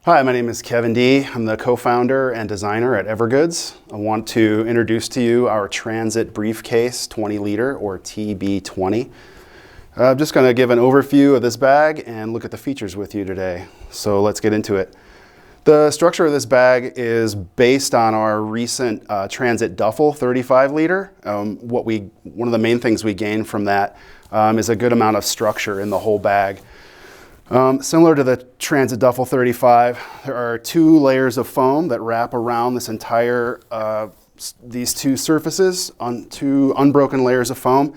Hi, my name is Kevin Dee. I'm the co-founder and designer at EVERGOODS. I want to introduce to you our Transit Briefcase 20 liter or TB20. I'm just going to give an overview of this bag and look at the features with you today. So let's get into it. The structure of this bag is based on our recent Transit Duffel 35 liter. One of the main things we gained from that is a good amount of structure in the whole bag. Similar to the Transit Duffel 35, there are 2 layers of foam that wrap around this entire, these 2 surfaces on 2 unbroken layers of foam.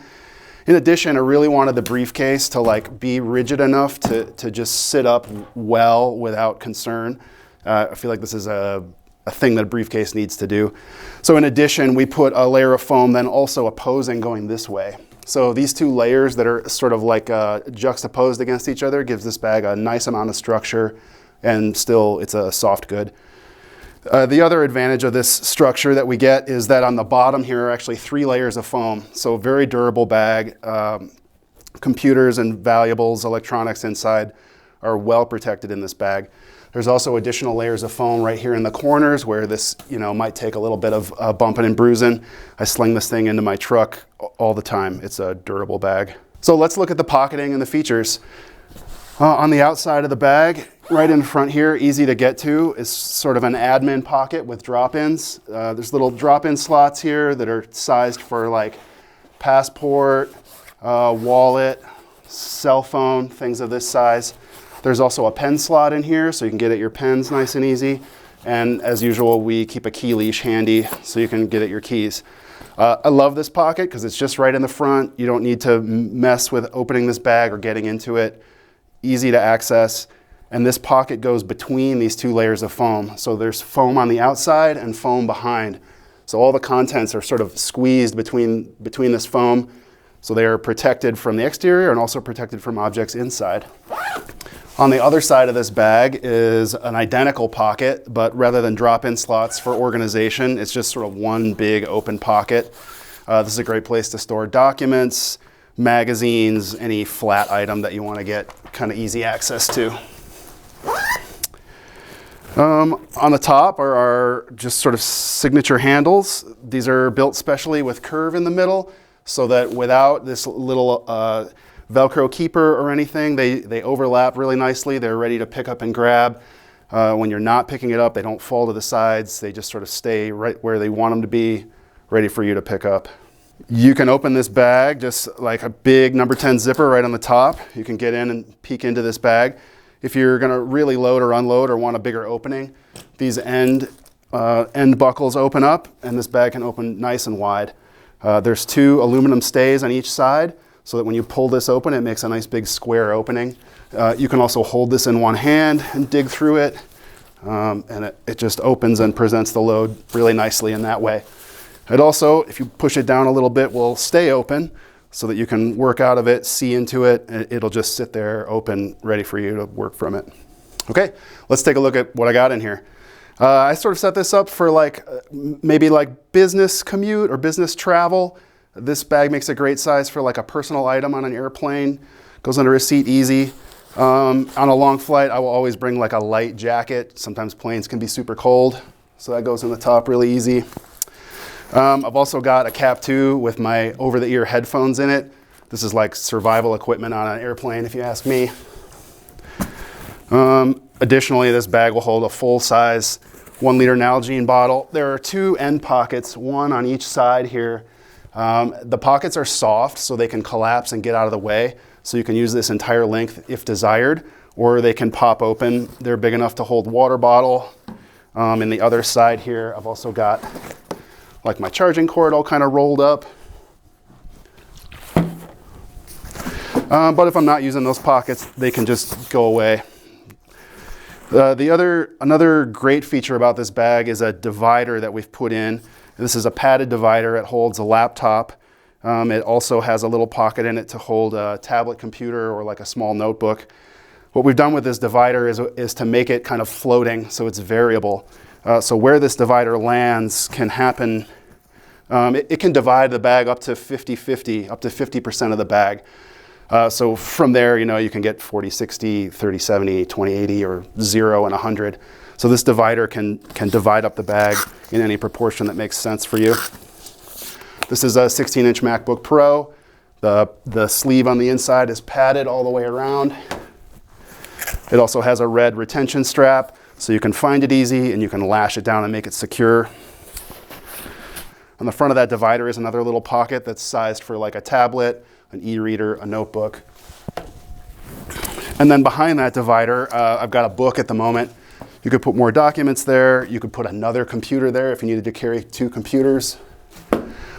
In addition, I really wanted the briefcase to be rigid enough to just sit up well without concern. I feel like this is a thing that a briefcase needs to do. So in addition, we put a layer of foam then also opposing going this way. So these 2 layers that are sort of juxtaposed against each other gives this bag a nice amount of structure, and still it's a soft good. The other advantage of this structure that we get is that on the bottom here are actually 3 layers of foam. So very durable bag. Computers and valuables, electronics inside are well protected in this bag. There's also additional layers of foam right here in the corners where this might take a little bit of bumping and bruising. I sling this thing into my truck all the time. It's a durable bag. So let's look at the pocketing and the features. On the outside of the bag, right in front here, easy to get to, is sort of an admin pocket with drop-ins. There's little drop-in slots here that are sized for passport, wallet, cell phone, things of this size. There's also a pen slot in here, so you can get at your pens nice and easy. And as usual, we keep a key leash handy so you can get at your keys. I love this pocket because it's just right in the front. You don't need to mess with opening this bag or getting into it. Easy to access. And this pocket goes between these 2 layers of foam. So there's foam on the outside and foam behind. So all the contents are sort of squeezed between this foam. So they are protected from the exterior and also protected from objects inside. On the other side of this bag is an identical pocket, but rather than drop-in slots for organization, it's just sort of one big open pocket. This is a great place to store documents, magazines, any flat item that you want to get kind of easy access to. On the top are our just sort of signature handles. These are built specially with curve in the middle so that without this little Velcro keeper or anything, they overlap really nicely. They're ready to pick up and grab. When you're not picking it up, they don't fall to the sides. They just sort of stay right where they want them to be, ready for you to pick up. You can open this bag just like a big number 10 zipper right on the top. You can get in and peek into this bag. If you're going to really load or unload or want a bigger opening, these end buckles open up, and this bag can open nice and wide. There's 2 aluminum stays on each side, so that when you pull this open, it makes a nice big square opening. You can also hold this in one hand and dig through it, and it just opens and presents the load really nicely in that way. It also, if you push it down a little bit, will stay open so that you can work out of it, see into it, and it'll just sit there open, ready for you to work from it. Okay, let's take a look at what I got in here. I sort of set this up for maybe business commute or business travel. This bag makes a great size for a personal item on an airplane. Goes under a seat easy. On a long flight, I will always bring a light jacket. Sometimes planes can be super cold, so that goes in the top really easy. I've also got a cap too with my over-the-ear headphones in it. This is like survival equipment on an airplane, if you ask me. Additionally, this bag will hold a full-size 1-liter Nalgene bottle. There are 2 end pockets, one on each side here. The pockets are soft, so they can collapse and get out of the way. So you can use this entire length if desired, or they can pop open. They're big enough to hold water bottle. In the other side here, I've also got my charging cord all kind of rolled up. But if I'm not using those pockets, they can just go away. Another great feature about this bag is a divider that we've put in. This is a padded divider. It holds a laptop. It also has a little pocket in it to hold a tablet computer or a small notebook. What we've done with this divider is to make it kind of floating, so it's variable. So where this divider lands can happen. It can divide the bag up to 50-50, up to 50% of the bag. So from there, you can get 40-60, 30-70, 20-80, or 0 and 100. So this divider can divide up the bag in any proportion that makes sense for you. This is a 16-inch MacBook Pro. The sleeve on the inside is padded all the way around. It also has a red retention strap, so you can find it easy and you can lash it down and make it secure. On the front of that divider is another little pocket that's sized for like a tablet, an e-reader, a notebook. And then behind that divider, I've got a book at the moment. You could put more documents there. You could put another computer there if you needed to carry 2 computers.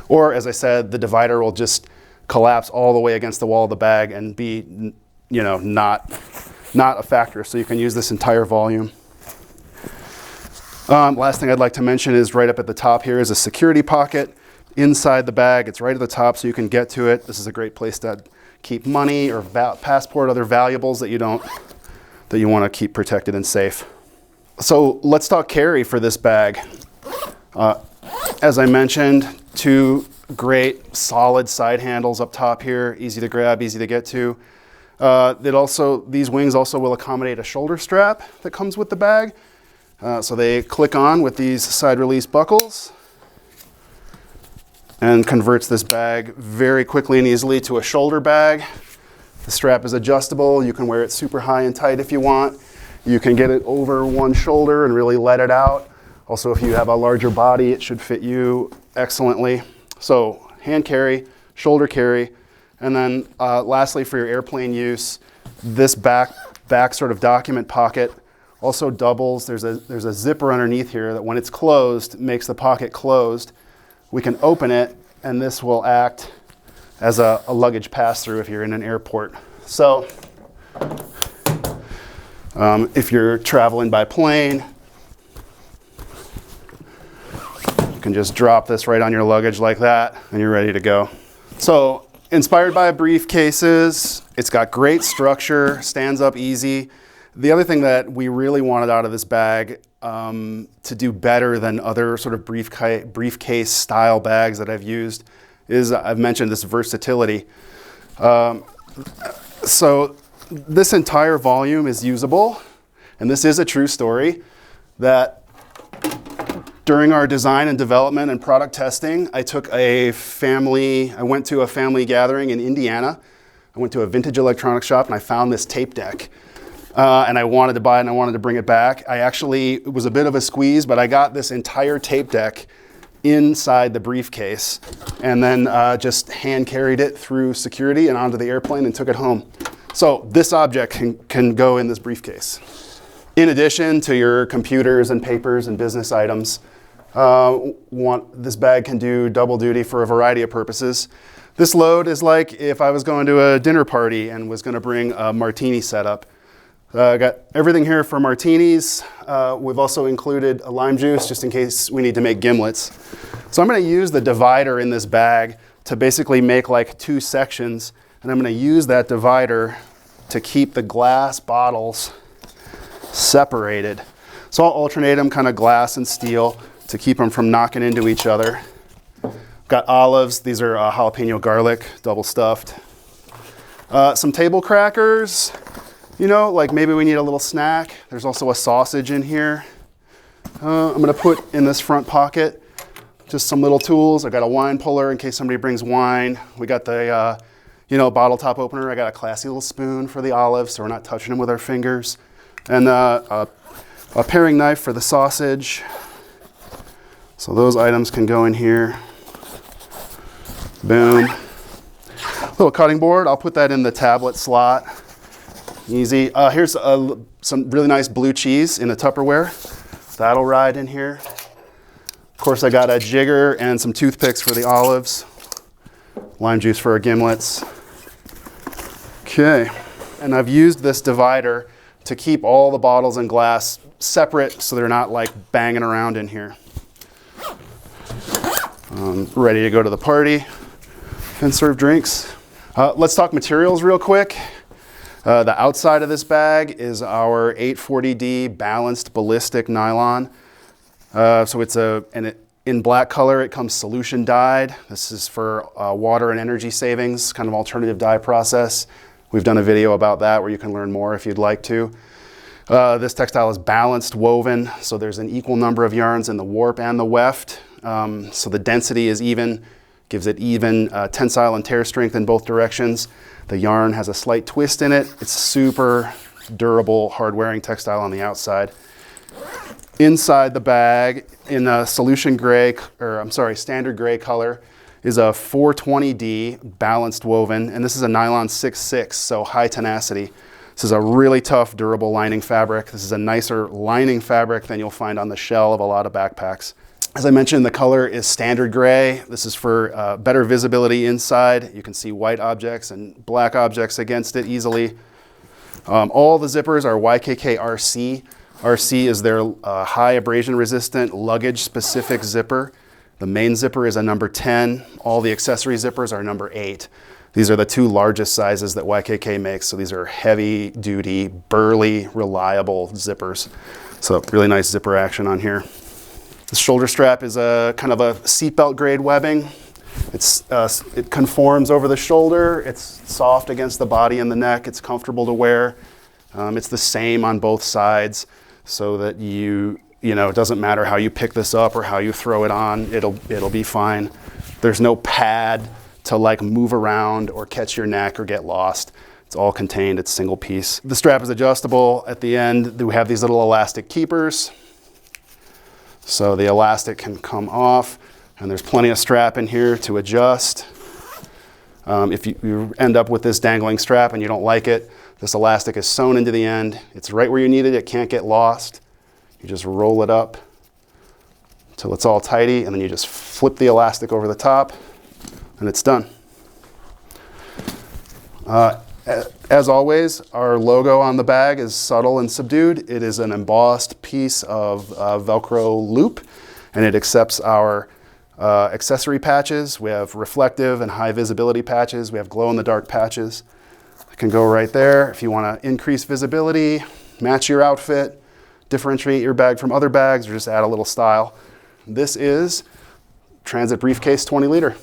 Or, as I said, the divider will just collapse all the way against the wall of the bag and be, not a factor. So you can use this entire volume. Last thing I'd like to mention is right up at the top here is a security pocket inside the bag. It's right at the top so you can get to it. This is a great place to keep money or passport, other valuables that you want to keep protected and safe. So let's talk carry for this bag. As I mentioned, 2 great solid side handles up top here, easy to grab, easy to get to. These wings also will accommodate a shoulder strap that comes with the bag. So they click on with these side release buckles and converts this bag very quickly and easily to a shoulder bag. The strap is adjustable. You can wear it super high and tight if you want. You can get it over one shoulder and really let it out. Also, if you have a larger body, it should fit you excellently. So hand carry, shoulder carry, and then lastly for your airplane use, this back sort of document pocket also doubles. There's a zipper underneath here that when it's closed, makes the pocket closed. We can open it, and this will act as a luggage pass-through if you're in an airport. So if you're traveling by plane, you can just drop this right on your luggage like that, and you're ready to go. So inspired by briefcases, it's got great structure, stands up easy. The other thing that we really wanted out of this bag to do better than other sort of briefcase style bags that I've used is I've mentioned this versatility. So this entire volume is usable, and this is a true story that during our design and development and product testing, I went to a family gathering in Indiana. I went to a vintage electronics shop and I found this tape deck. And I wanted to buy it and I wanted to bring it back. It was a bit of a squeeze, but I got this entire tape deck inside the briefcase and then just hand carried it through security and onto the airplane and took it home. So this object can go in this briefcase. In addition to your computers and papers and business items, this bag can do double duty for a variety of purposes. This load is like if I was going to a dinner party and was going to bring a martini setup. I got everything here for martinis. We've also included a lime juice just in case we need to make gimlets. So I'm going to use the divider in this bag to basically make like 2 sections, and I'm going to use that divider to keep the glass bottles separated. So I'll alternate them kind of glass and steel to keep them from knocking into each other. Got olives. These are jalapeno garlic, double stuffed. Some table crackers. Like maybe we need a little snack. There's also a sausage in here. I'm going to put in this front pocket just some little tools. I got a wine puller in case somebody brings wine. We got the bottle top opener. I got a classy little spoon for the olives so we're not touching them with our fingers. And a paring knife for the sausage. So those items can go in here. Boom. Little cutting board. I'll put that in the tablet slot. Easy. Here's some really nice blue cheese in a Tupperware. That'll ride in here. Of course, I got a jigger and some toothpicks for the olives. Lime juice for our gimlets. Okay. And I've used this divider to keep all the bottles and glass separate so they're not like banging around in here. Ready to go to the party and serve drinks. Let's talk materials real quick. The outside of this bag is our 840D balanced ballistic nylon. So it's In black color, it comes solution dyed. This is for water and energy savings, kind of alternative dye process. We've done a video about that where you can learn more if you'd like to. This textile is balanced woven, so there's an equal number of yarns in the warp and the weft. So the density is even, gives it even tensile and tear strength in both directions. The yarn has a slight twist in it. It's super durable, hard-wearing textile on the outside. Inside the bag, in a solution gray, or I'm sorry, standard gray color, is a 420D balanced woven, and this is a nylon 6/6, so high tenacity. This is a really tough, durable lining fabric. This is a nicer lining fabric than you'll find on the shell of a lot of backpacks. As I mentioned, the color is standard gray. This is for better visibility inside. You can see white objects and black objects against it easily. All the zippers are YKK RC. RC is their high abrasion resistant luggage specific zipper. The main zipper is a number 10. All the accessory zippers are number 8. These are the 2 largest sizes that YKK makes. So these are heavy duty, burly, reliable zippers. So really nice zipper action on here. The shoulder strap is a kind of a seatbelt grade webbing. It conforms over the shoulder. It's soft against the body and the neck. It's comfortable to wear. It's the same on both sides, so that you know, it doesn't matter how you pick this up or how you throw it on, it'll be fine. There's no pad to like move around or catch your neck or get lost. It's all contained, it's single piece. The strap is adjustable. At the end, we have these little elastic keepers. So the elastic can come off, and there's plenty of strap in here to adjust. If you end up with this dangling strap and you don't like it, this elastic is sewn into the end. It's right where you need it. It can't get lost. You just roll it up until it's all tidy, and then you just flip the elastic over the top, and it's done. As always, our logo on the bag is subtle and subdued. It is an embossed piece of Velcro loop, and it accepts our accessory patches. We have reflective and high visibility patches. We have glow-in-the-dark patches. Can go right there. If you want to increase visibility, match your outfit, differentiate your bag from other bags, or just add a little style. This is Transit Briefcase 20 liter.